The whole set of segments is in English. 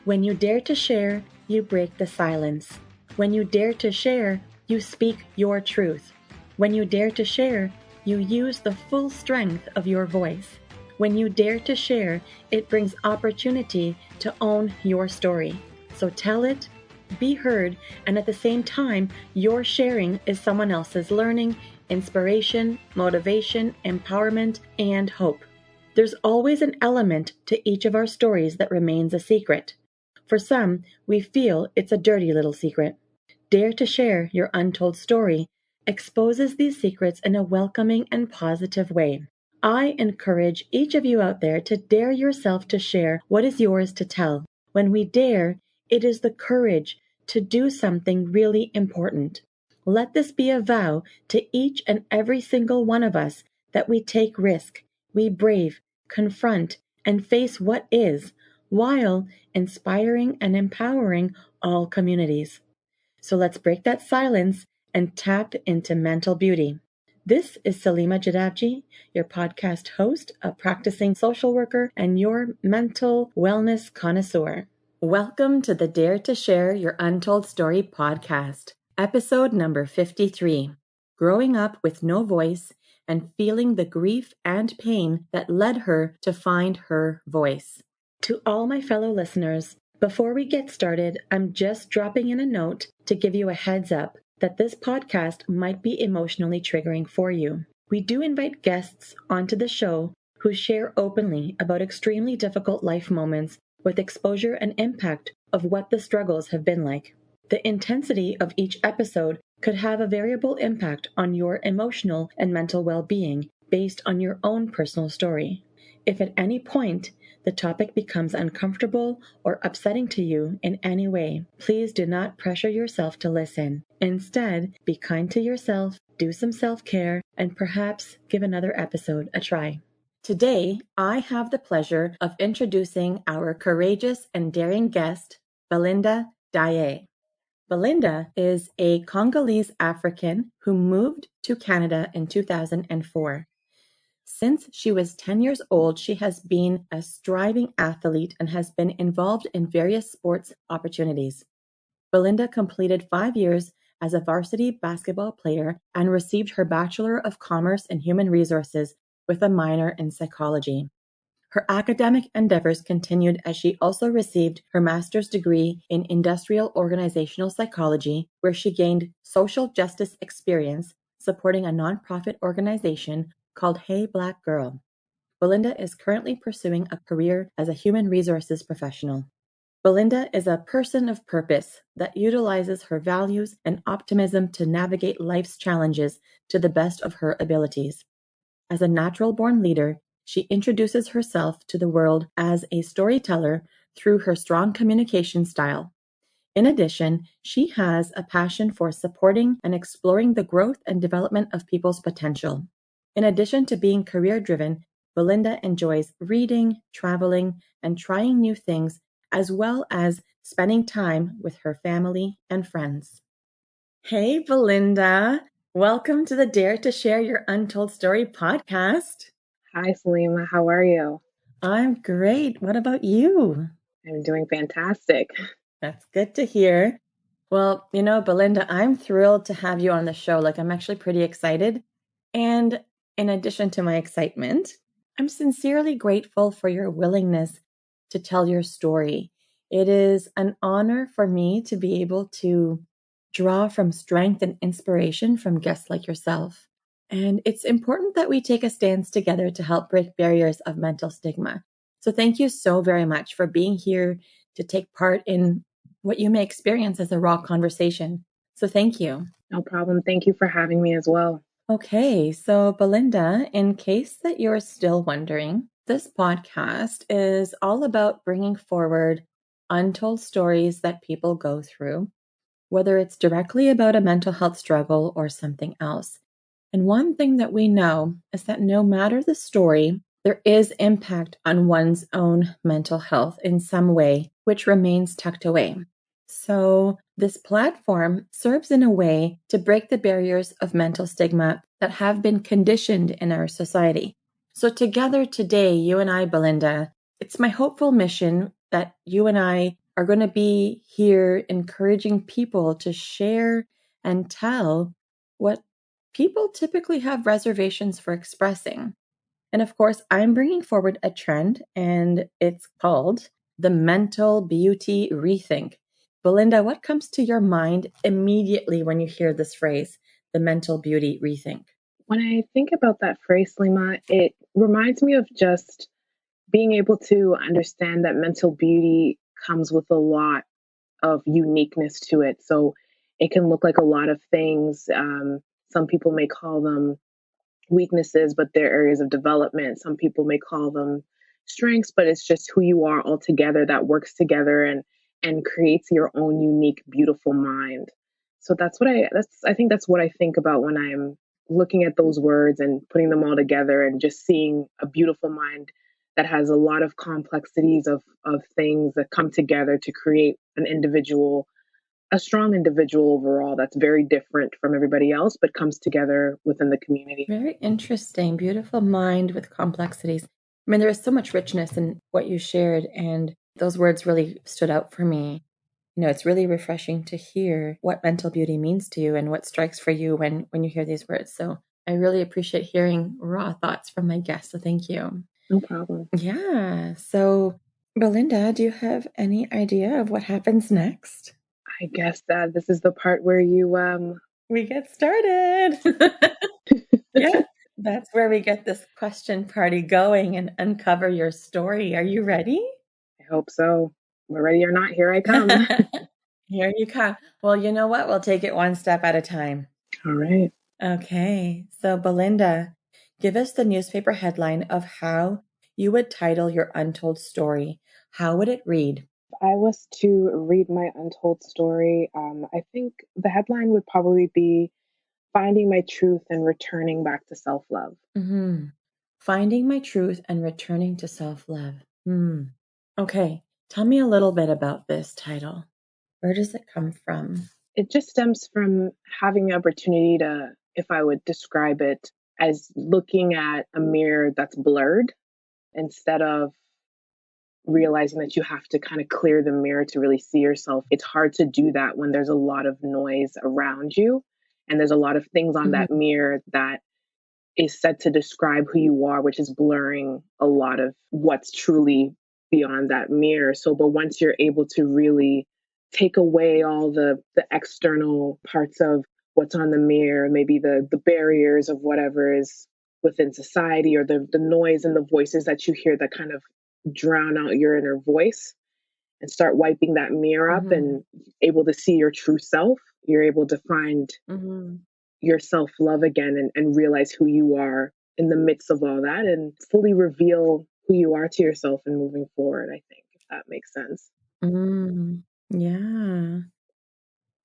When you dare to share, you break the silence. When you dare to share, you speak your truth. When you dare to share, you use the full strength of your voice. When you dare to share, it brings opportunity to own your story. So tell it, be heard, and at the same time, your sharing is someone else's learning, inspiration, motivation, empowerment, and hope. There's always an element to each of our stories that remains a secret. For some, we feel it's a dirty little secret. Dare to share your untold story exposes these secrets in a welcoming and positive way. I encourage each of you out there to dare yourself to share what is yours to tell. When we dare, it is the courage to do something really important. Let this be a vow to each and every single one of us that we take risk, we brave, confront, and face what is, while inspiring and empowering all communities. So let's break that silence and tap into mental beauty. This is Salima Jadavji, your podcast host, a practicing social worker, and your mental wellness connoisseur. Welcome to the Dare to Share Your Untold Story podcast, episode number 53, Growing Up with No Voice and Feeling the Grief and Pain that Led Her to Find Her Voice. To all my fellow listeners, before we get started, I'm just dropping in a note to give you a heads up that this podcast might be emotionally triggering for you. We do invite guests onto the show who share openly about extremely difficult life moments with exposure and impact of what the struggles have been like. The intensity of each episode could have a variable impact on your emotional and mental well-being based on your own personal story. If at any point the topic becomes uncomfortable or upsetting to you in any way, please do not pressure yourself to listen. Instead, be kind to yourself, do some self-care, and perhaps give another episode a try. Today, I have the pleasure of introducing our courageous and daring guest, Belinda Daye. Belinda is a Congolese African who moved to Canada in 2004. Since she was 10 years old, she has been a striving athlete and has been involved in various sports opportunities. Belinda completed 5 years as a varsity basketball player and received her Bachelor of Commerce in Human Resources with a minor in psychology. Her academic endeavors continued as she also received her master's degree in industrial organizational psychology, where she gained social justice experience supporting a nonprofit organization called Hey Black Girl. Belinda is currently pursuing a career as a human resources professional. Belinda is a person of purpose that utilizes her values and optimism to navigate life's challenges to the best of her abilities. As a natural-born leader, she introduces herself to the world as a storyteller through her strong communication style. In addition, she has a passion for supporting and exploring the growth and development of people's potential. In addition to being career-driven, Belinda enjoys reading, traveling, and trying new things, as well as spending time with her family and friends. Hey, Belinda. Welcome to the Dare to Share Your Untold Story podcast. Hi, Salima. How are you? I'm great. What about you? I'm doing fantastic. That's good to hear. Well, Belinda, I'm thrilled to have you on the show. I'm actually pretty excited. And in addition to my excitement, I'm sincerely grateful for your willingness to tell your story. It is an honor for me to be able to draw from strength and inspiration from guests like yourself. And it's important that we take a stance together to help break barriers of mental stigma. So thank you so very much for being here to take part in what you may experience as a raw conversation. So thank you. No problem. Thank you for having me as well. Okay, so Belinda, in case that you're still wondering, this podcast is all about bringing forward untold stories that people go through, whether it's directly about a mental health struggle or something else. And one thing that we know is that no matter the story, there is impact on one's own mental health in some way, which remains tucked away. So this platform serves in a way to break the barriers of mental stigma that have been conditioned in our society. So together today, you and I, Belinda, it's my hopeful mission that you and I are going to be here encouraging people to share and tell what people typically have reservations for expressing. And of course, I'm bringing forward a trend, and it's called the mental beauty rethink. Belinda, what comes to your mind immediately when you hear this phrase, the mental beauty rethink? When I think about that phrase, Lima, it reminds me of just being able to understand that mental beauty comes with a lot of uniqueness to it. So it can look like a lot of things. Some people may call them weaknesses, but they're areas of development. Some people may call them strengths, but it's just who you are altogether that works together and creates your own unique, beautiful mind. So I think that's what I think about when I'm looking at those words and putting them all together and just seeing a beautiful mind that has a lot of complexities of things that come together to create an individual, a strong individual overall that's very different from everybody else, but comes together within the community. Very interesting. Beautiful mind with complexities. I mean, there is so much richness in what you shared, and those words really stood out for me. It's really refreshing to hear what mental beauty means to you and what strikes for you when you hear these words. So I really appreciate hearing raw thoughts from my guests. So thank you. No problem. Yeah. So, Belinda, do you have any idea of what happens next? I guess that this is the part where you We get started. Yeah, that's where we get this question party going and uncover your story. Are you ready? I hope so. We're ready or not, here I come. Here you come. Well, you know what? We'll take it one step at a time. All right. Okay. So, Belinda, give us the newspaper headline of how you would title your untold story. How would it read? If I was to read my untold story, I think the headline would probably be Finding My Truth and Returning Back to Self Love. Mm-hmm. Finding my truth and returning to self-love. Okay. Tell me a little bit about this title. Where does it come from? It just stems from having the opportunity to, if I would describe it, as looking at a mirror that's blurred instead of realizing that you have to kind of clear the mirror to really see yourself. It's hard to do that when there's a lot of noise around you and there's a lot of things on that mirror that is said to describe who you are, which is blurring a lot of what's truly beyond that mirror. So, but once you're able to really take away all the external parts of what's on the mirror, maybe the barriers of whatever is within society or the noise and the voices that you hear that kind of drown out your inner voice and start wiping that mirror up and able to see your true self, you're able to find your self love again and realize who you are in the midst of all that and fully reveal who you are to yourself and moving forward, I think, if that makes sense. Yeah.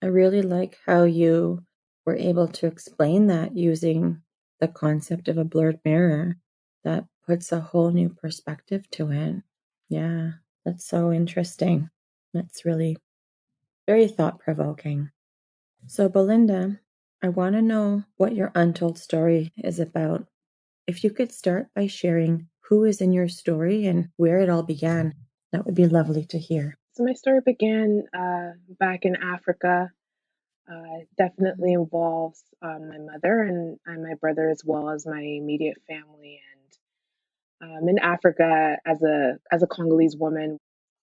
I really like how you were able to explain that using the concept of a blurred mirror. That puts a whole new perspective to it. Yeah, that's so interesting. That's really very thought provoking. So, Belinda, I want to know what your untold story is about. If you could start by sharing who is in your story and where it all began, that would be lovely to hear. So, my story began back in Africa. Definitely involves my mother and my brother, as well as my immediate family. And in Africa, as a Congolese woman,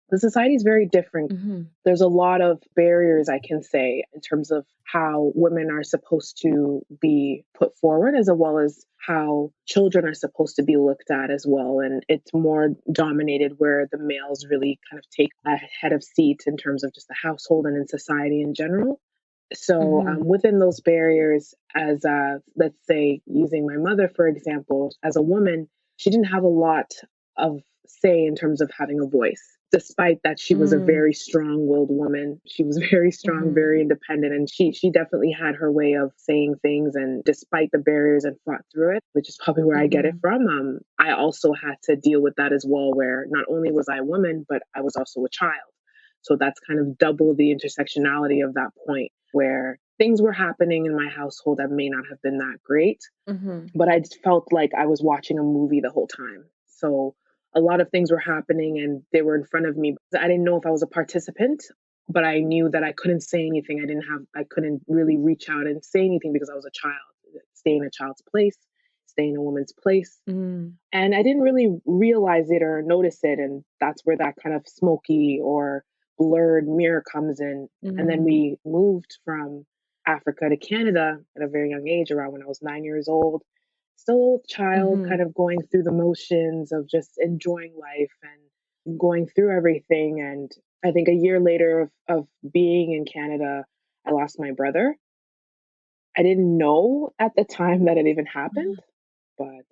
the society is very different. There's a lot of barriers, I can say, in terms of how women are supposed to be put forward, as well as how children are supposed to be looked at as well. And it's more dominated where the males really kind of take a head of seat in terms of just the household and in society in general. So within those barriers, as let's say using my mother for example, as a woman, she didn't have a lot of say in terms of having a voice. Despite that, she was a very strong-willed woman. She was very strong, very independent, and she definitely had her way of saying things. And despite the barriers and fought through it, which is probably where I get it from. I also had to deal with that as well, where not only was I a woman, but I was also a child. So that's kind of double the intersectionality of that point where things were happening in my household that may not have been that great, but I just felt like I was watching a movie the whole time. So a lot of things were happening and they were in front of me. I didn't know if I was a participant, but I knew that I couldn't say anything. I couldn't really reach out and say anything because I was a child. Stay in a child's place, stay in a woman's place. Mm. And I didn't really realize it or notice it. And that's where that kind of smoky or blurred mirror comes in. And then Mm. we moved from Africa to Canada at a very young age, around when I was 9 years old. Still a child, Mm-hmm. kind of going through the motions of just enjoying life and going through everything. And I think a year later of being in Canada, I lost my brother. I didn't know at the time that it even happened, but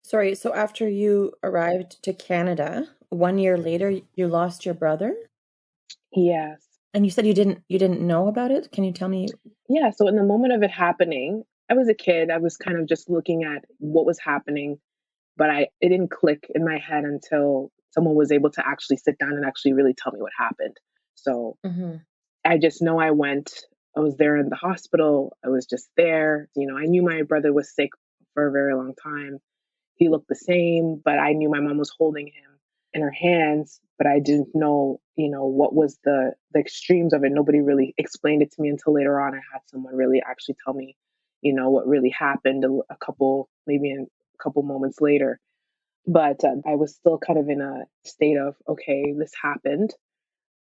Sorry, so after you arrived to Canada, 1 year later, you lost your brother? yes. And you said you didn't know about it? Can you tell me? Yeah, so in the moment of it happening, I was a kid. I was kind of just looking at what was happening, but it didn't click in my head until someone was able to actually sit down and actually really tell me what happened. So Mm-hmm. I just know I went. I was there in the hospital. I was just there. I knew my brother was sick for a very long time. He looked the same, but I knew my mom was holding him in her hands, but I didn't know, what was the extremes of it. Nobody really explained it to me until later on. I had someone really actually tell me, what really happened maybe in a couple moments later. But I was still kind of in a state of, okay, this happened.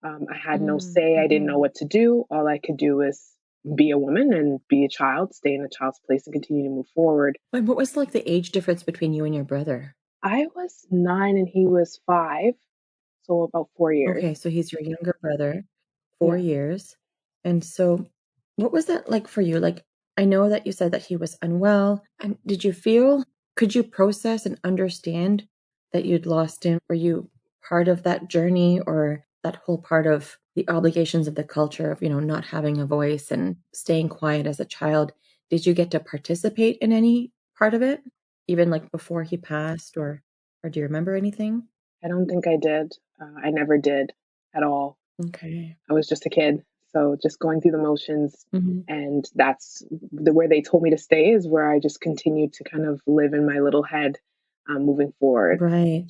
I had no say. I didn't know Mm-hmm. what to do. All I could do was be a woman and be a child, stay in a child's place and continue to move forward. Wait, what was like the age difference between you and your brother? I was 9 and he was 5, so about 4 years. Okay, so he's your younger brother, four Yeah. years. And so, what was that like for you? Like, I know that you said that he was unwell. And could you process and understand that you'd lost him? Were you part of that journey or that whole part of the obligations of the culture of, not having a voice and staying quiet as a child? Did you get to participate in any part of it, even like before he passed, or do you remember anything? I don't think I did. I never did at all. Okay. I was just a kid. So just going through the motions. Mhm. And that's where they told me to stay, is where I just continued to kind of live in my little head, moving forward. Right.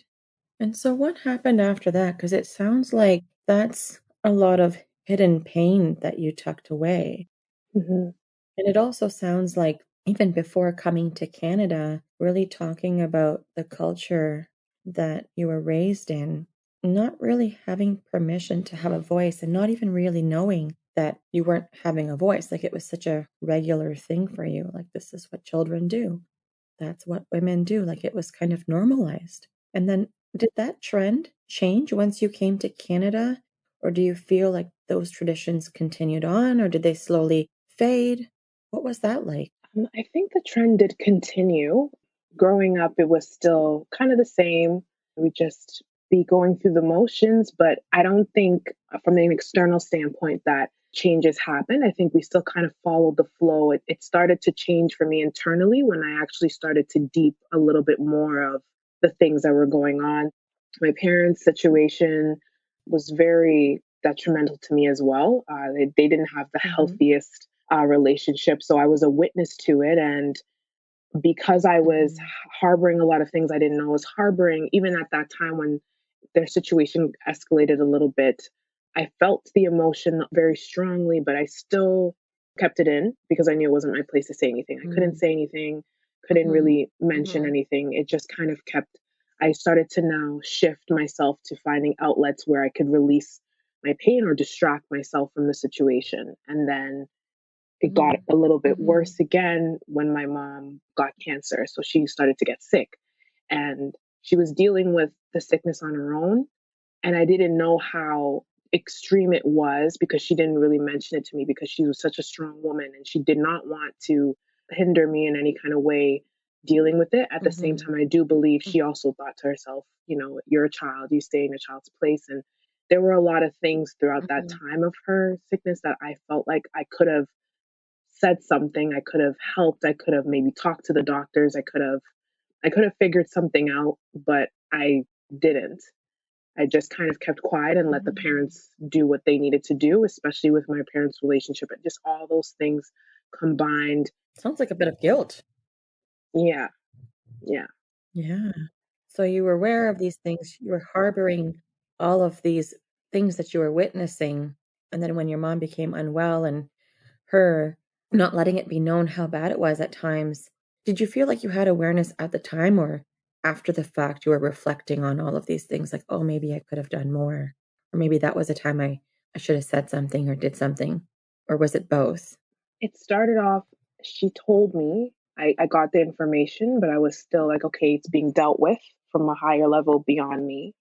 And so what happened after that? Because it sounds like that's a lot of hidden pain that you tucked away. Hmm. And it also sounds like even before coming to Canada, really talking about the culture that you were raised in, not really having permission to have a voice and not even really knowing that you weren't having a voice. Like it was such a regular thing for you. Like this is what children do. That's what women do. Like it was kind of normalized. And then did that trend change once you came to Canada? Or do you feel like those traditions continued on, or did they slowly fade? What was that like? I think the trend did continue. Growing up, it was still kind of the same. We just be going through the motions, but I don't think from an external standpoint that changes happen. I think we still kind of followed the flow. It started to change for me internally when I actually started to deep a little bit more of the things that were going on. My parents' situation was very detrimental to me as well. They didn't have the Hmm. healthiest relationship. So I was a witness to it. And because I was Hmm. harboring a lot of things I didn't know I was harboring, even at that time when their situation escalated a little bit, I felt the emotion very strongly, but I still kept it in because I knew it wasn't my place to say anything. I couldn't say anything, couldn't Hmm. really mention Hmm. anything. It just kind of kept, I started to now shift myself to finding outlets where I could release my pain or distract myself from the situation. And then it got Hmm. a little bit Hmm. worse again when my mom got cancer. So she started to get sick and she was dealing with the sickness on her own. And I didn't know how extreme it was because she didn't really mention it to me because she was such a strong woman and she did not want to hinder me in any kind of way dealing with it. At the same Hmm. time, I do believe she also thought to herself, you're a child, you stay in a child's place. And there were a lot of things throughout that Hmm. time of her sickness that I felt like I could have said something, I could have helped, I could have maybe talked to the doctors, I could have figured something out, but I didn't. I just kind of kept quiet and let the Hmm. parents do what they needed to do, especially with my parents' relationship and just all those things combined. Sounds like a bit of guilt. Yeah, yeah. Yeah. So you were aware of these things, you were harboring all of these things that you were witnessing. And then when your mom became unwell and her not letting it be known how bad it was at times, did you feel like you had awareness at the time, or after the fact you were reflecting on all of these things like, oh, maybe I could have done more, or maybe that was a time I should have said something or did something, or was it both? It started off, she told me, I got the information, but I was still like, okay, it's being dealt with from a higher level beyond me.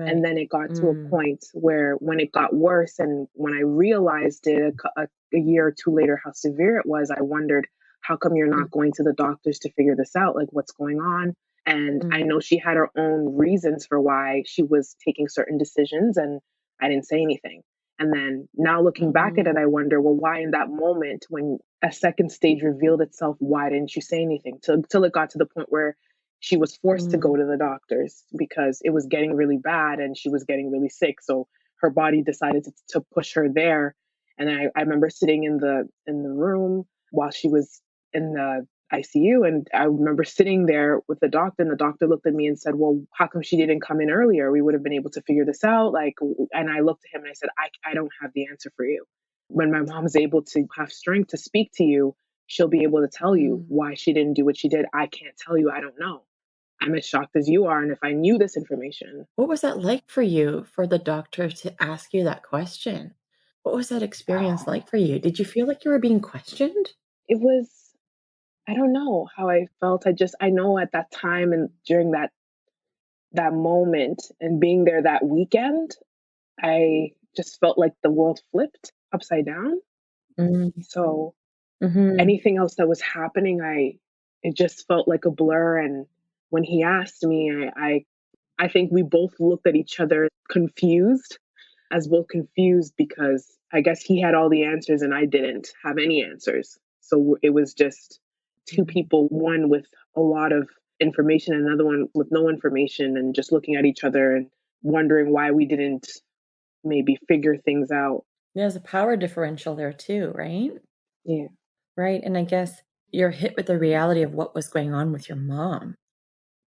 And Right. then it got to a point where when it got worse and when I realized it a year or two later how severe it was, I wondered, how come you're not going to the doctors to figure this out? Like, what's going on? And I know she had her own reasons for why she was taking certain decisions, and I didn't say anything. And then now looking back at it, I wonder, well, why in that moment when a second stage revealed itself, why didn't you say anything? Till it got to the point where she was forced to go to the doctors because it was getting really bad and she was getting really sick. So her body decided to push her there. And I remember sitting in the room while she was in the ICU, and I remember sitting there with the doctor, and the doctor looked at me and said, well, how come she didn't come in earlier? We would have been able to figure this out. Like, and I looked at him and I said, I don't have the answer for you. When my mom's able to have strength to speak to you, she'll be able to tell you why she didn't do what she did. I can't tell you. I don't know. I'm as shocked as you are. And if I knew this information, What was that like for you, for the doctor to ask you that question? What was that experience like for you? Did you feel like you were being questioned? it was, I don't know how I felt. I know at that time and during that moment and being there that weekend, I just felt like the world flipped upside down. Mm, So mhm, anything else that was happening, it just felt like a blur. And when he asked me, I think we both looked at each other confused, as both confused because I guess he had all the answers and I didn't have any answers. So it was just two mhm. people, one with a lot of information, and another one with no information, and just looking at each other and wondering why we didn't maybe figure things out. There's a power differential there too, right? Yeah. Right, and I guess you're hit with the reality of what was going on with your mom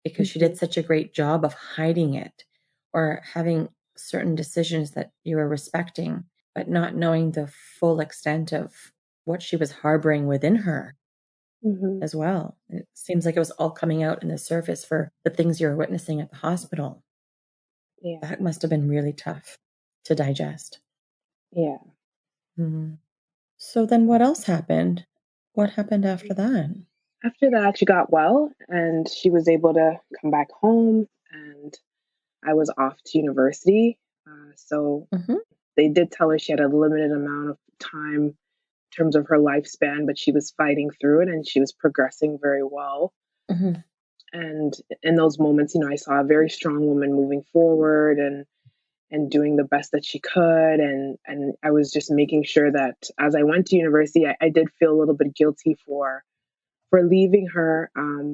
because she Hmm. did such a great job of hiding it or having certain decisions that you were respecting, but not knowing the full extent of what she was harboring within her Hmm. as well. It seems like it was all coming out in the surface for the things you were witnessing at the hospital. Yeah. That must have been really tough to digest. Yeah. Mhm. So then what else happened? What happened after that? After that, she got well and she was able to come back home, and I was off to university. So Mhm, they did tell her she had a limited amount of time in terms of her lifespan, but she was fighting through it and she was progressing very well. mhm, And in those moments, I saw a very strong woman moving forward and doing the best that she could. And I was just making sure that as I went to university, I did feel a little bit guilty for leaving her.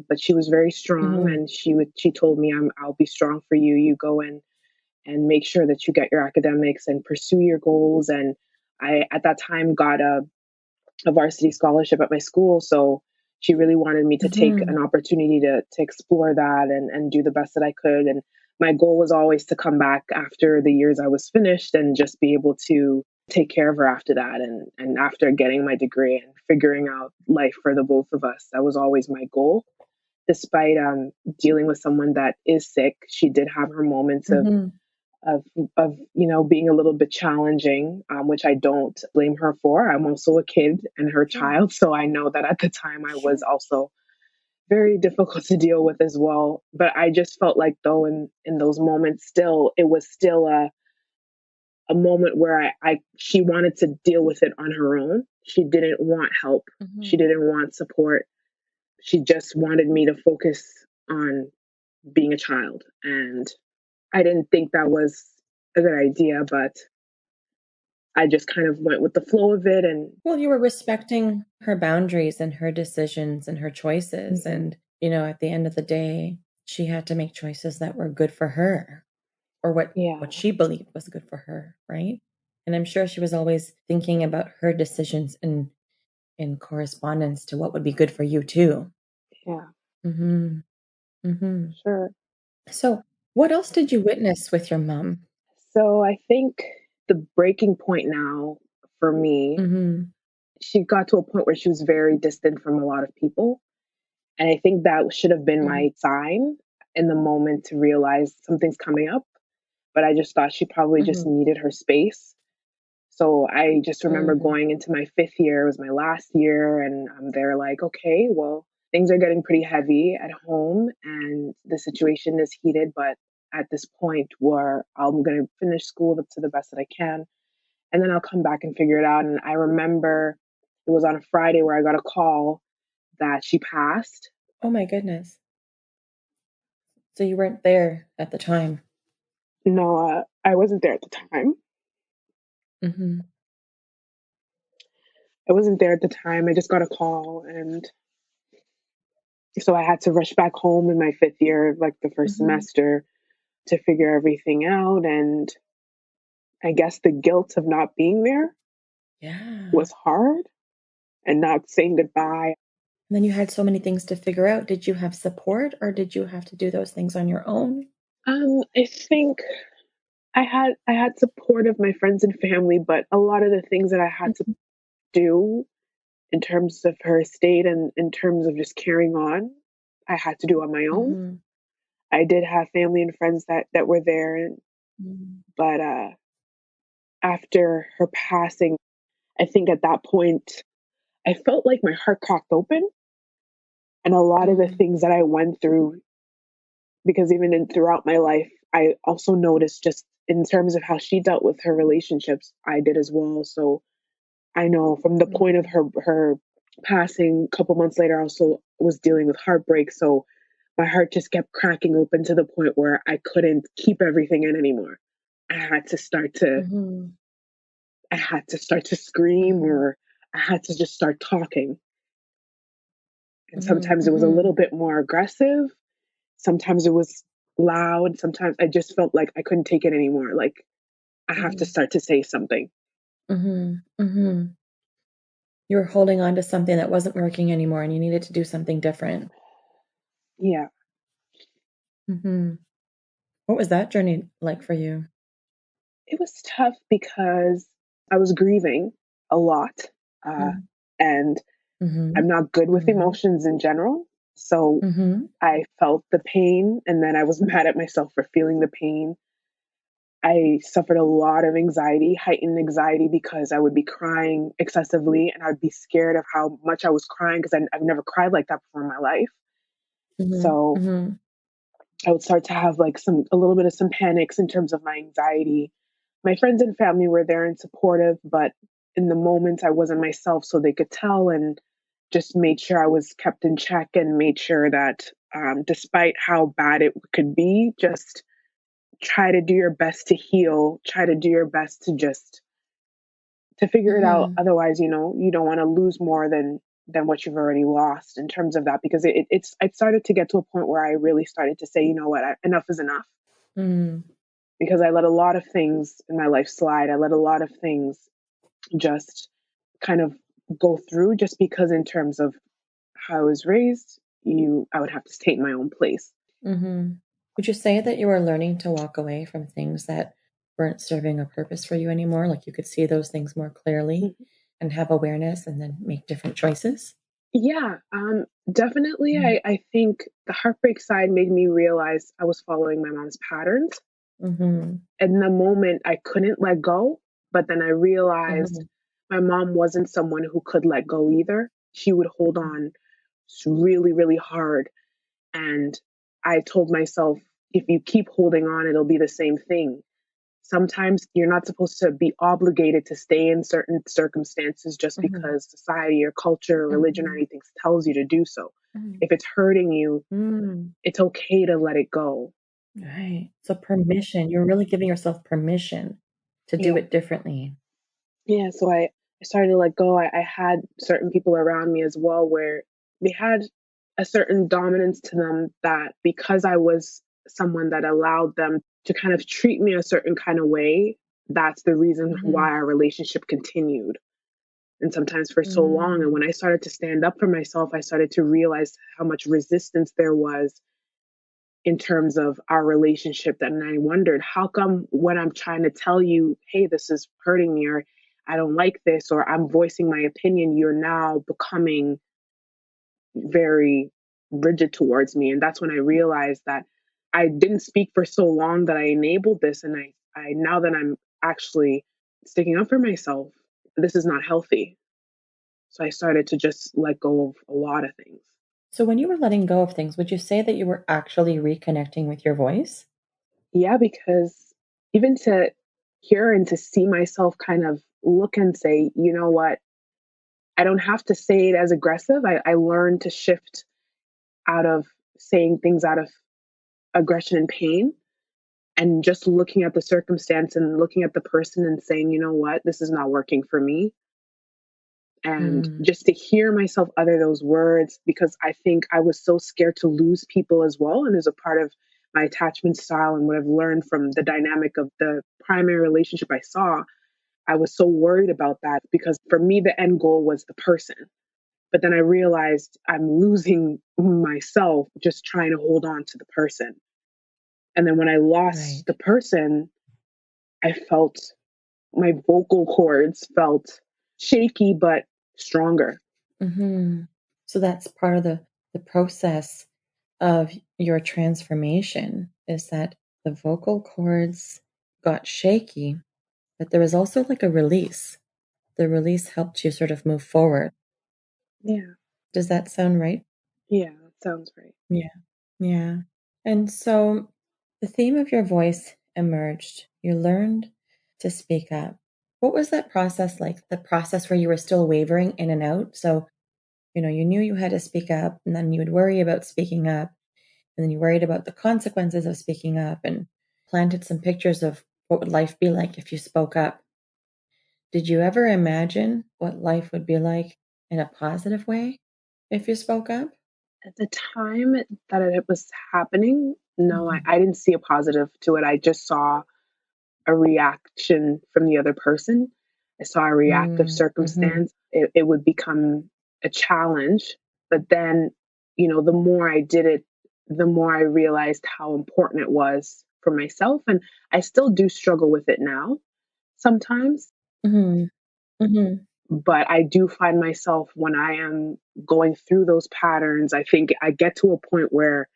But she was very strong, mhm, and she told me, I'll be strong for you. You go and make sure that you get your academics and pursue your goals. And I, at that time, got a varsity scholarship at my school. So she really wanted me to take mhm, an opportunity to explore that and do the best that I could. And my goal was always to come back after the years I was finished and just be able to take care of her after that. And after getting my degree and figuring out life for the both of us, that was always my goal. Despite dealing with someone that is sick, she did have her moments mhm. of being a little bit challenging, which I don't blame her for. I'm also a kid and her Sure, child, so I know that at the time I was sure. also very difficult to deal with as well. But I just felt like though in those moments, still it was still a moment where I she wanted to deal with it on her own. She didn't want help. She Mhm. didn't want support. She just wanted me to focus on being a child, and I didn't think that was a good idea, but I just kind of went with the flow of it. And Well, you were respecting her boundaries and her decisions and her choices, mhm, and, at the end of the day, she had to make choices that were good for her or what yeah, she believed was good for her, right? And I'm sure she was always thinking about her decisions in correspondence to what would be good for you too. yeah, Mhm, mhm. sure. So, what else did you witness with your mom? So I think the breaking point now for me, Mhm. she got to a point where she was very distant from a lot of people. And I think that should have been Mhm. my sign in the moment to realize something's coming up. But I just thought she probably just Mhm. needed her space. So I just remember Mhm. going into my fifth year, it was my last year, and they're like, okay, well, things are getting pretty heavy at home and the situation is heated, but at this point where I'm going to finish school to the best that I can, and then I'll come back and figure it out. And I remember it was on a Friday where I got a call that she passed. Oh my goodness. So you weren't there at the time. No, I wasn't there at the time. Mhm. I wasn't there at the time. I just got a call, and so I had to rush back home in my fifth year, like the first Mhm. semester, to figure everything out. And I guess the guilt of not being there Yeah. was hard and not saying goodbye. And then you had so many things to figure out. Did you have support or did you have to do those things on your own? I think I had support of my friends and family, but a lot of the things that I had to Mhm. do in terms of her estate and in terms of just carrying on, I had to do on my own. Mhm. I did have family and friends that were there, Mhm. but after her passing, I think at that point I felt like my heart cracked open, and a lot of the Mhm. things that I went through, because even throughout my life, I also noticed just in terms of how she dealt with her relationships, I did as well. So I know from the point of Mhm. her passing, a couple months later, I also was dealing with heartbreak. So my heart just kept cracking open to the point where I couldn't keep everything in anymore. I had to start to Mhm. I had to start to scream, Mhm. or I had to just start talking. And Mhm. sometimes it was a little Mhm. bit more aggressive. Sometimes it was loud. Sometimes I just felt like I couldn't take it anymore. Like I have to Mhm. start to say something. Mhm. Mhm. You were holding on to something that wasn't working anymore and you needed to do something different. Yeah. Mhm. What was that journey like for you? It was tough because I was grieving a lot. Uh, Mm. and I'm Mhm. not good with Mhm. emotions in general. So Mhm. I felt the pain, and then I was mad at myself for feeling the pain. I suffered a lot of anxiety, heightened anxiety, because I would be crying excessively and I'd be scared of how much I was crying because I've never cried like that before in my life. Mhm. So Mhm. I would start to have like a little bit of some panics in terms of my anxiety. My friends and family were there and supportive, but in the moment I wasn't myself, so they could tell, and just made sure I was kept in check and made sure that despite how bad it could be, just try to do your best to heal, try to do your best to just to figure it out. Mhm. Otherwise, you don't want to lose more than what you've already lost in terms of that, because I started to get to a point where I really started to say, you know what, enough is enough, Mm. because I let a lot of things in my life slide. I let a lot of things just kind of go through, just because in terms of how I was raised, you I would have to stay in my own place. Mhm. Would you say that you were learning to walk away from things that weren't serving a purpose for you anymore? Like you could see those things more clearly Mhm. and have awareness and then make different choices? Yeah, definitely. Mhm. I think the heartbreak side made me realize I was following my mom's patterns. Mhm. In the moment, I couldn't let go, but then I realized Mhm. my mom wasn't someone who could let go either. She would hold on really, really hard. And I told myself, if you keep holding on, it'll be the same thing. Sometimes you're not supposed to be obligated to stay in certain circumstances just Mhm. because society or culture or religion or Mhm. anything tells you to do so. Mhm. If it's hurting you, Mm. it's okay to let it go. Right. So permission, you're really giving yourself permission to do Yeah. it differently. Yeah. So I started to let go. I had certain people around me as well where they had a certain dominance to them, that because I was someone that allowed them to kind of treat me a certain kind of way, that's the reason why Mhm. our relationship continued. And sometimes for so long. And Mm. when I started to stand up for myself, I started to realize how much resistance there was in terms of our relationship. And I wondered, how come when I'm trying to tell you, hey, this is hurting me, or I don't like this, or I'm voicing my opinion, you're now becoming very rigid towards me. And that's when I realized that I didn't speak for so long that I enabled this. And I now that I'm actually sticking up for myself, this is not healthy. So I started to just let go of a lot of things. So when you were letting go of things, would you say that you were actually reconnecting with your voice? Yeah, because even to hear and to see myself kind of look and say, you know what, I don't have to say it as aggressive. I learned to shift out of saying things out of aggression and pain, and just looking at the circumstance and looking at the person and saying, you know what, this is not working for me. And Mm, just to hear myself utter those words, because I think I was so scared to lose people as well. And as a part of my attachment style and what I've learned from the dynamic of the primary relationship I saw, I was so worried about that because for me, the end goal was the person. But then I realized I'm losing myself just trying to hold on to the person. And then when I lost right. the person, I felt my vocal cords felt shaky but stronger. Hmm. So that's part of the process of your transformation is that the vocal cords got shaky, but there was also like a release. The release helped you sort of move forward. Yeah, Does that sound right? yeah, that sounds right. Yeah. Yeah. And so the theme of your voice emerged. You learned to speak up. What was that process like? The process where you were still wavering in and out? So, you knew you had to speak up, and then you would worry about speaking up, and then you worried about the consequences of speaking up and planted some pictures of what would life be like if you spoke up. Did you ever imagine what life would be like in a positive way if you spoke up? At the time that it was happening, no, Mhm. I didn't see a positive to it. I just saw a reaction from the other person. I saw a reactive Mm, mhm, circumstance. It would become a challenge. But then, the more I did it, the more I realized how important it was for myself. And I still do struggle with it now sometimes. mhm, mhm, But I do find myself when I am going through those patterns, I think I get to a point where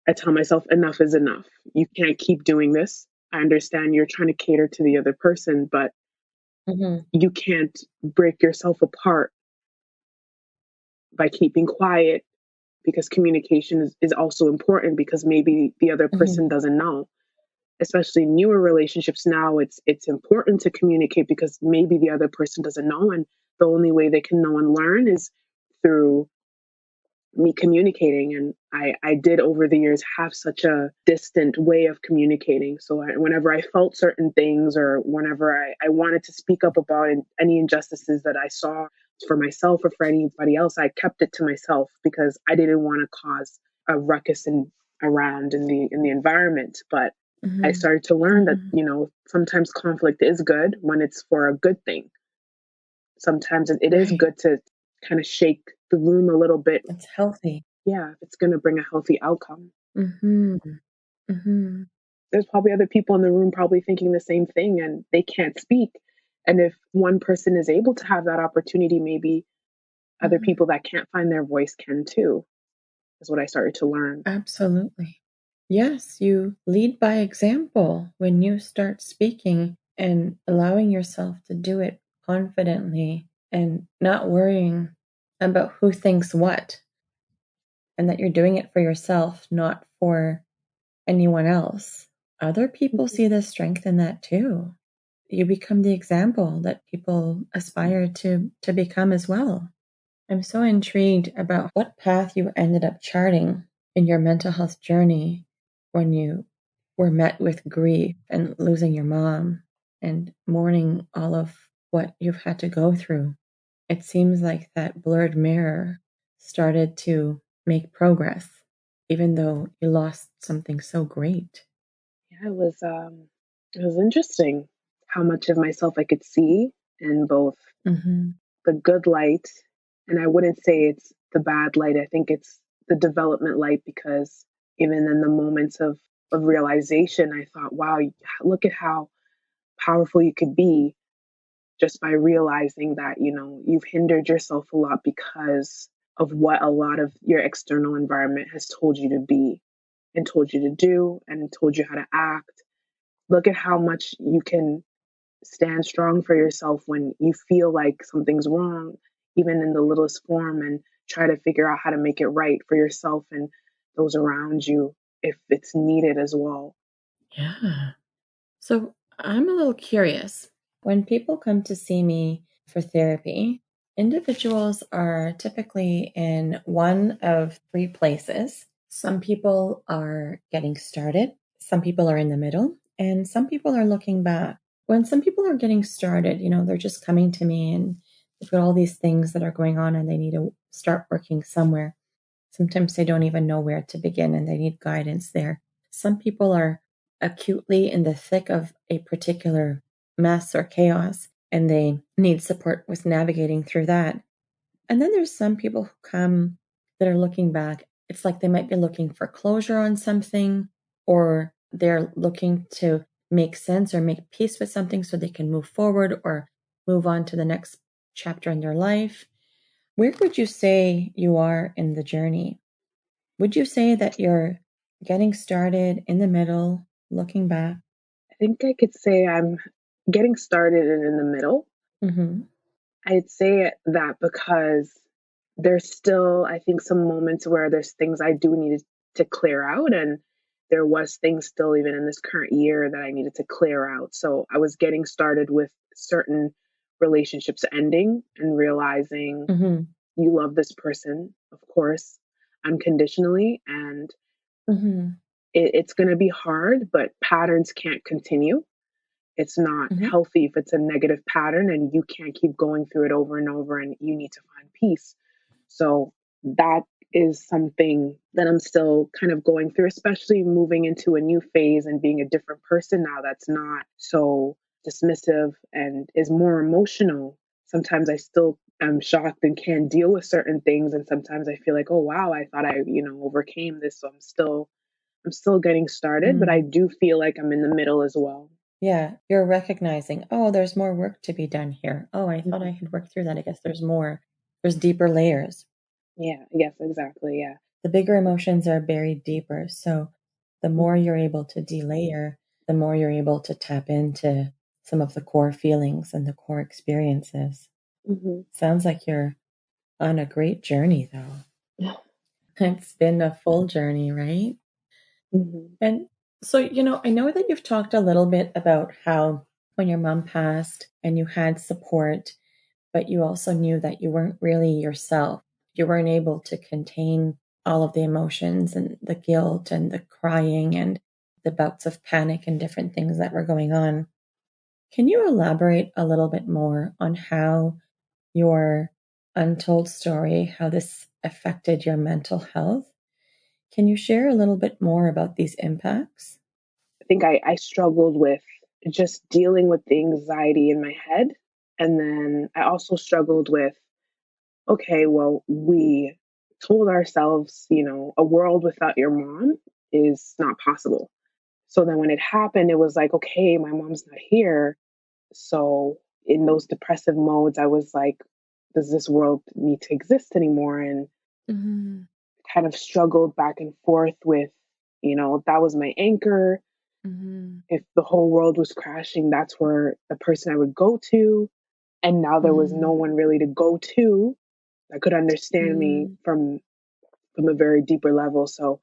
I tell myself, enough is enough. You can't keep doing this. I understand you're trying to cater to the other person, but mhm, you can't break yourself apart by keeping quiet because communication is also important because maybe the other mhm, person doesn't know. Especially newer relationships now, it's important to communicate because maybe the other person doesn't know, and the only way they can know and learn is through me communicating. And I did over the years have such a distant way of communicating. So whenever I felt certain things or whenever I wanted to speak up about any injustices that I saw for myself or for anybody else, I kept it to myself because I didn't want to cause a ruckus around in the environment. But I mhm, started to learn that, mhm. sometimes conflict is good when it's for a good thing. Sometimes it is Right. good to kind of shake the room a little bit. It's healthy. Yeah, if it's going to bring a healthy outcome. Mhm, mhm, There's probably other people in the room probably thinking the same thing and they can't speak. And if one person is able to have that opportunity, maybe other mhm. people that can't find their voice can too, is what I started to learn. Absolutely. Yes, you lead by example when you start speaking and allowing yourself to do it confidently and not worrying about who thinks what, and that you're doing it for yourself, not for anyone else. Other people Mhm. see the strength in that too. You become the example that people aspire to become as well. I'm so intrigued about what path you ended up charting in your mental health journey when you were met with grief and losing your mom and mourning all of what you've had to go through. It seems like that blurred mirror started to make progress, even though you lost something so great. Yeah, it was interesting how much of myself I could see in both Hmm. the good light, and I wouldn't say it's the bad light. I think it's the development light because even in the moments of realization, I thought, wow, look at how powerful you could be just by realizing that, you've hindered yourself a lot because of what a lot of your external environment has told you to be and told you to do and told you how to act. Look at how much you can stand strong for yourself when you feel like something's wrong, even in the littlest form, and try to figure out how to make it right for yourself and those around you if it's needed as well. Yeah. So I'm a little curious. When people come to see me for therapy, individuals are typically in one of three places. Some people are getting started, some people are in the middle, and some people are looking back. When some people are getting started, they're just coming to me and they've got all these things that are going on and they need to start working somewhere. Sometimes they don't even know where to begin and they need guidance there. Some people are acutely in the thick of a particular mess or chaos and they need support with navigating through that. And then there's some people who come that are looking back. It's like they might be looking for closure on something, or they're looking to make sense or make peace with something so they can move forward or move on to the next chapter in their life. Where would you say you are in the journey? Would you say that you're getting started, in the middle, looking back? I think I could say I'm getting started and in the middle. Mm-hmm. I'd say that because there's still, I think, some moments where there's things I do need to clear out. And there was things still, even in this current year, that I needed to clear out. So I was getting started with certain relationships ending and realizing Mm-hmm. you love this person, of course, unconditionally. And Mm-hmm. it's going to be hard, but patterns can't continue. It's not Mm-hmm. healthy if it's a negative pattern and you can't keep going through it over and over and you need to find peace. So that is something that I'm still kind of going through, especially moving into a new phase and being a different person now that's not so dismissive and is more emotional. Sometimes I still am shocked and can't deal with certain things. And sometimes I feel like, oh wow, I thought I, overcame this. So I'm still getting started, but I Mm. do feel like I'm in the middle as well. Yeah, you're recognizing, oh, there's more work to be done here. Oh, I thought I Mhm. had worked through that. I guess there's more. There's deeper layers. Yeah, yes, exactly. Yeah. The bigger emotions are buried deeper. So the more Mhm. you're able to delayer, the more you're able to tap into some of the core feelings and the core experiences. Mhm. Sounds like you're on a great journey, though. It's been a full journey, right? Mhm. And so, I know that you've talked a little bit about how when your mom passed and you had support, but you also knew that you weren't really yourself. You weren't able to contain all of the emotions and the guilt and the crying and the bouts of panic and different things that were going on. Can you elaborate a little bit more on how your untold story, how this affected your mental health? Can you share a little bit more about these impacts? I think I struggled with just dealing with the anxiety in my head. And then I also struggled with, okay, well, we told ourselves, a world without your mom is not possible. So then when it happened, it was like, okay, my mom's not here. So in those depressive modes, I was like, does this world need to exist anymore? And Mhm. kind of struggled back and forth with, that was my anchor. Mhm. If the whole world was crashing, that's where the person I would go to. And now there was no Mhm. one really to go to that could understand me Mhm. from a very deeper level. So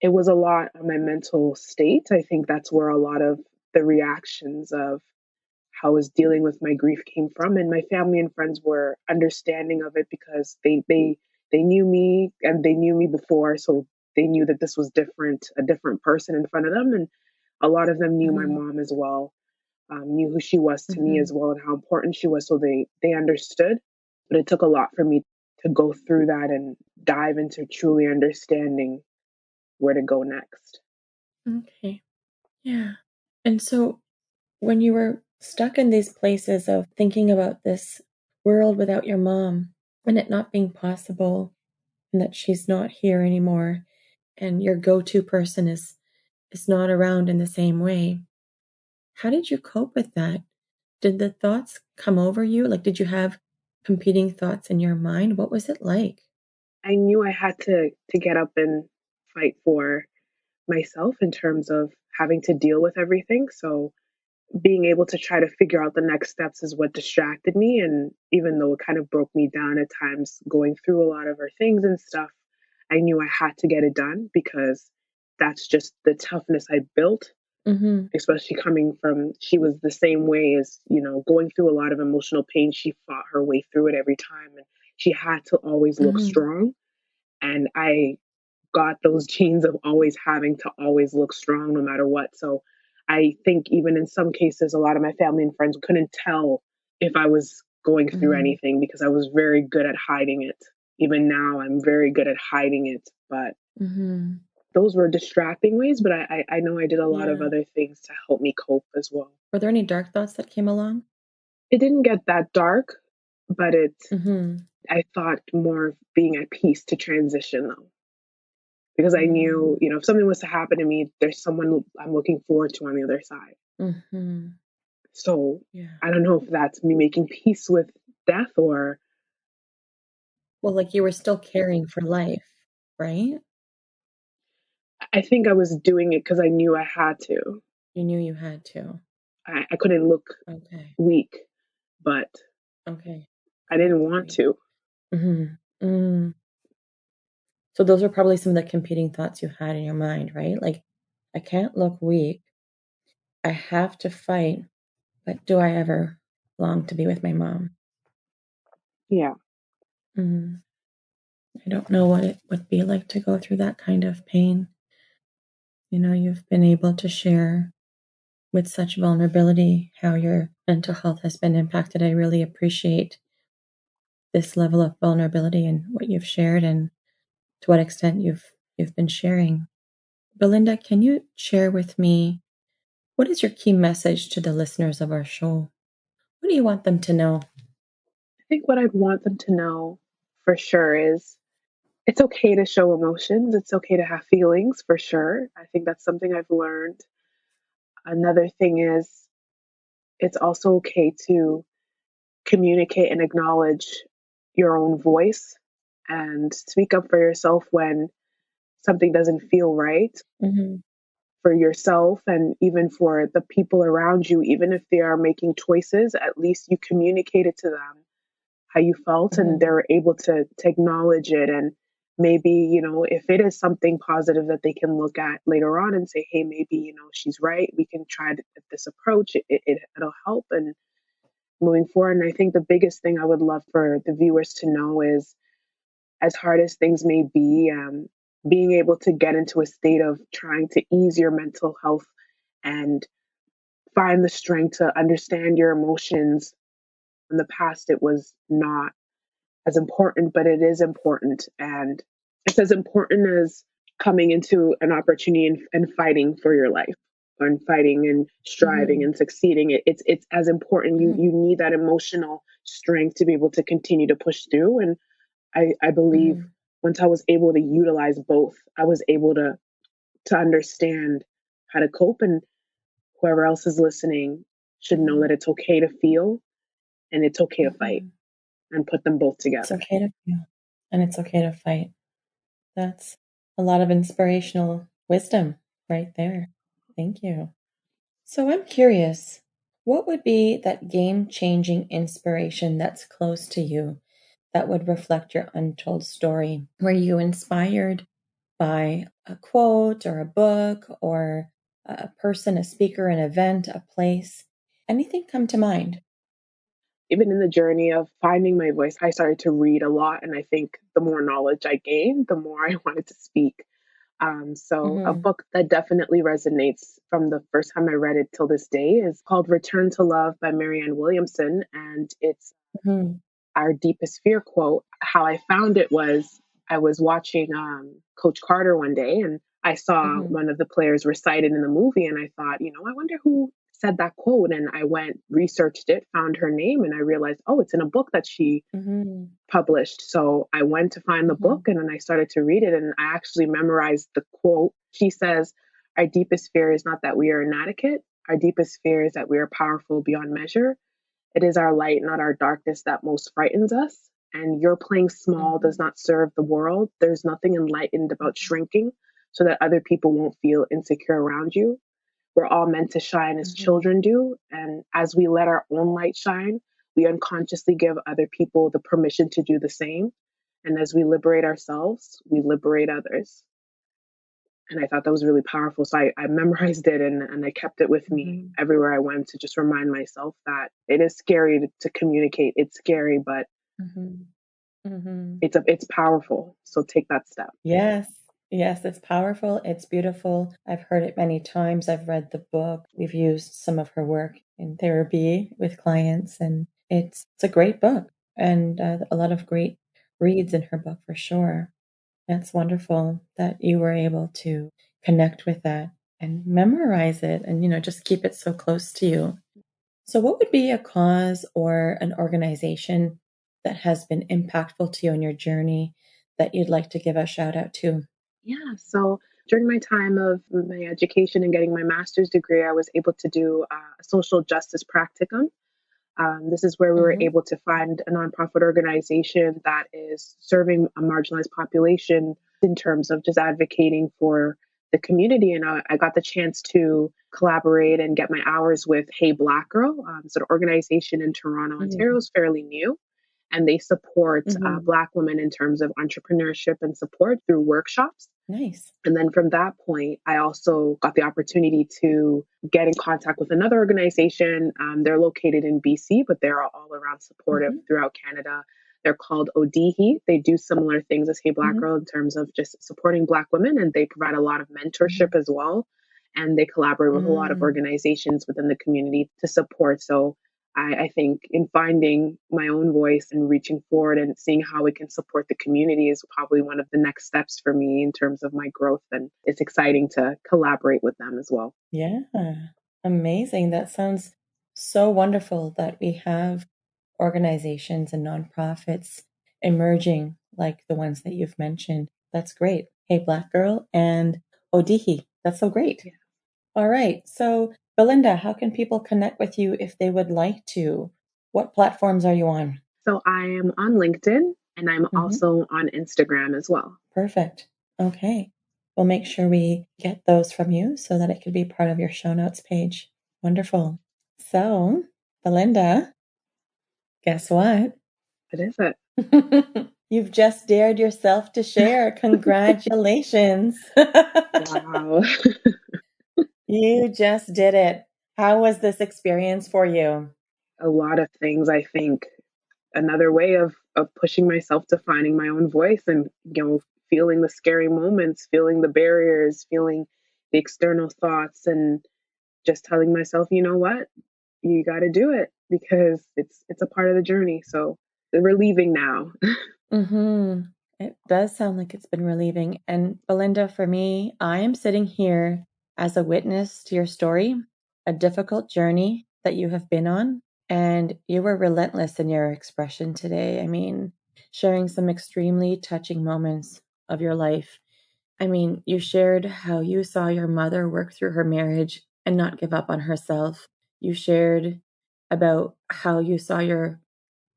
it was a lot on my mental state. I think that's where a lot of the reactions of how I was dealing with my grief came from. And my family and friends were understanding of it because they knew me and they knew me before. So they knew that this was different, a different person in front of them. And a lot of them knew my Mhm. mom as well, knew who she was to me as Mhm. well and how important she was. So they understood. But it took a lot for me to go through that and dive into truly understanding where to go next. Okay. Yeah. And so when you were stuck in these places of thinking about this world without your mom and it not being possible and that she's not here anymore, and your go-to person is not around in the same way. How did you cope with that? Did the thoughts come over you? Like, did you have competing thoughts in your mind? What was it like? I knew I had to get up and fight for myself in terms of having to deal with everything. So being able to try to figure out the next steps is what distracted me. And even though it kind of broke me down at times going through a lot of our things and stuff, I knew I had to get it done because that's just the toughness I built, Mm-hmm. especially coming from, she was the same way as, going through a lot of emotional pain. She fought her way through it every time and she had to always look Mm-hmm. strong. And I got those genes of always having to always look strong no matter what. So I think even in some cases, a lot of my family and friends couldn't tell if I was going through Mm-hmm. anything because I was very good at hiding it. Even now, I'm very good at hiding it. But Mm-hmm. those were distracting ways, but I know I did a lot of Yeah. other things to help me cope as well. Were there any dark thoughts that came along? It didn't get that dark, but Mm-hmm. I thought more of being at peace to transition though. Because I knew, Mm-hmm. if something was to happen to me, there's someone I'm looking forward to on the other side. Mm-hmm. So Yeah. I don't know if that's me making peace with death or Well, like you were still caring for life, right? I think I was doing it because I knew I had to. You knew you had to. I couldn't look Okay. weak, but Okay. I Couldn't didn't look want weak. to. Mm-hmm. Mm. So those are probably some of the competing thoughts you had in your mind, right? Like, I can't look weak. I have to fight, but do I ever long to be with my mom? Yeah. Mm. I don't know what it would be like to go through that kind of pain. You've been able to share with such vulnerability how your mental health has been impacted. I really appreciate this level of vulnerability and what you've shared and to what extent you've been sharing. Belinda, can you share with me what is your key message to the listeners of our show? What do you want them to know? I think what I'd want them to know for sure is it's okay to show emotions. It's okay to have feelings for sure. I think that's something I've learned. Another thing is it's also okay to communicate and acknowledge your own voice and speak up for yourself when something doesn't feel right Mm-hmm. for yourself and even for the people around you, even if they are making choices, at least you communicated to them how you felt and Mm-hmm. they're able to acknowledge it. And maybe, if it is something positive that they can look at later on and say, hey, maybe, she's right. We can try this approach. It'll help. And moving forward. And I think the biggest thing I would love for the viewers to know is as hard as things may be, being able to get into a state of trying to ease your mental health and find the strength to understand your emotions. In the past, it was not as important, but it is important. And it's as important as coming into an opportunity and fighting for your life and fighting and striving Mm-hmm. and succeeding. It's as important. You need that emotional strength to be able to continue to push through. And I believe Mm-hmm. once I was able to utilize both, I was able to understand how to cope. And whoever else is listening should know Mm-hmm. that it's okay to feel and it's okay to fight Mm-hmm. and put them both It's together. okay to feel, and it's okay to fight. That's a lot of inspirational wisdom right there. Thank you. So I'm curious, what would be that game changing inspiration that's close to you that would reflect your untold story? Were you inspired by a quote or a book or a person, a speaker, an event, a place? Anything come to mind? Even in the journey of finding my voice, I started to read a lot. And I think the more knowledge I gained, the more I wanted to speak. So a Mm-hmm. book that definitely resonates from the first time I read it till this day is called Return to Love by Marianne Williamson. And it's Mm-hmm. our deepest fear quote. How I found it was I was watching Coach Carter one day and I saw Mm-hmm. one of the players recited in the movie and I thought, I wonder who said that quote, and I went, researched it, found her name, and I realized, oh, it's in a book that she published. So I went to find the book, and then I started to read it, and I actually memorized the quote. She says, "Our deepest fear is not that we are inadequate. Our deepest fear is that we are powerful beyond measure. It is our light, not our darkness, that most frightens us. And your playing small does not serve the world. There's nothing enlightened about shrinking so that other people won't feel insecure around you. We're all meant to shine as children do. And as we let our own light shine, we unconsciously give other people the permission to do the same. And as we liberate ourselves, we liberate others." And I thought that was really powerful. So I memorized it, and I kept it with me everywhere I went to just remind myself that it is scary to communicate. It's scary, but it's powerful. So take that step. Yes. Yes, it's powerful. It's beautiful. I've heard it many times. I've read the book. We've used some of her work in therapy with clients, and it's a great book, and a lot of great reads in her book for sure. That's wonderful that you were able to connect with that and memorize it and, just keep it so close to you. So what would be a cause or an organization that has been impactful to you on your journey that you'd like to give a shout out to? Yeah. So during my time of my education and getting my master's degree, I was able to do a social justice practicum. This is where we were able to find a nonprofit organization that is serving a marginalized population in terms of just advocating for the community. And I got the chance to collaborate and get my hours with Hey Black Girl. It's an organization in Toronto, Ontario, is fairly new. And they support Black women in terms of entrepreneurship and support through workshops. Nice. And then from that point, I also got the opportunity to get in contact with another organization. They're located in BC, but they're all around supportive throughout Canada. They're called ODHE. They do similar things as Hey Black Girl in terms of just supporting Black women, and they provide a lot of mentorship as well. And they collaborate with a lot of organizations within the community to support. So I think in finding my own voice and reaching forward and seeing how we can support the community is probably one of the next steps for me in terms of my growth. And it's exciting to collaborate with them as well. Yeah, amazing. That sounds so wonderful that we have organizations and nonprofits emerging like the ones that you've mentioned. That's great. Hey Black Girl and Odihi. That's so great. Yeah. All right. So, Belinda, how can people connect with you if they would like to? What platforms are you on? So I am on LinkedIn, and I'm also on Instagram as well. Perfect. Okay. We'll make sure we get those from you so that it could be part of your show notes page. Wonderful. So, Belinda, guess what? What is it? You've just dared yourself to share. Congratulations. Wow. You just did it. How was this experience for you? A lot of things, I think. Another way of pushing myself to finding my own voice and, feeling the scary moments, feeling the barriers, feeling the external thoughts, and just telling myself, you know what, you got to do it because it's a part of the journey. So we're leaving now. It does sound like it's been relieving. And Belinda, for me, I am sitting here as a witness to your story, a difficult journey that you have been on. And you were relentless in your expression today. I mean, sharing some extremely touching moments of your life. I mean, you shared how you saw your mother work through her marriage and not give up on herself. You shared about how you saw your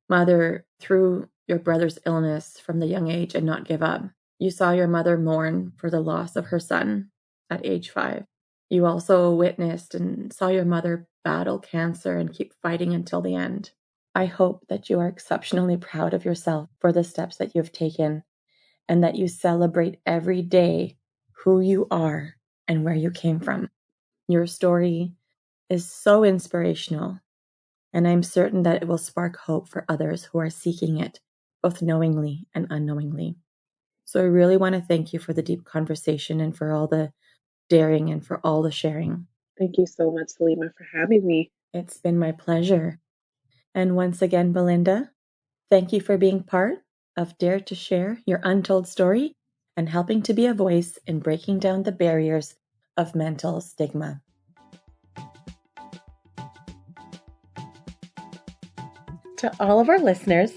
mother through your brother's illness from the young age and not give up. You saw your mother mourn for the loss of her son at age 5. You also witnessed and saw your mother battle cancer and keep fighting until the end. I hope that you are exceptionally proud of yourself for the steps that you've taken and that you celebrate every day who you are and where you came from. Your story is so inspirational, and I'm certain that it will spark hope for others who are seeking it, both knowingly and unknowingly. So I really want to thank you for the deep conversation and for all the daring and for all the sharing. Thank you so much, Salima, for having me. It's been my pleasure. And once again, Belinda, thank you for being part of Dare to Share Your Untold Story and helping to be a voice in breaking down the barriers of mental stigma. To all of our listeners,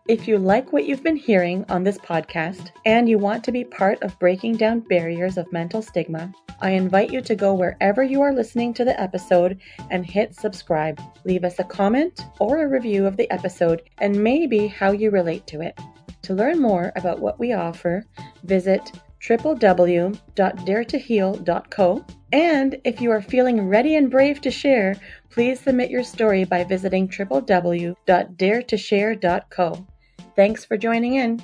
if you like what you've been hearing on this podcast and you want to be part of breaking down barriers of mental stigma, I invite you to go wherever you are listening to the episode and hit subscribe. Leave us a comment or a review of the episode and maybe how you relate to it. To learn more about what we offer, visit www.daretoheal.co. And if you are feeling ready and brave to share, please submit your story by visiting www.daretoshare.co. Thanks for joining in.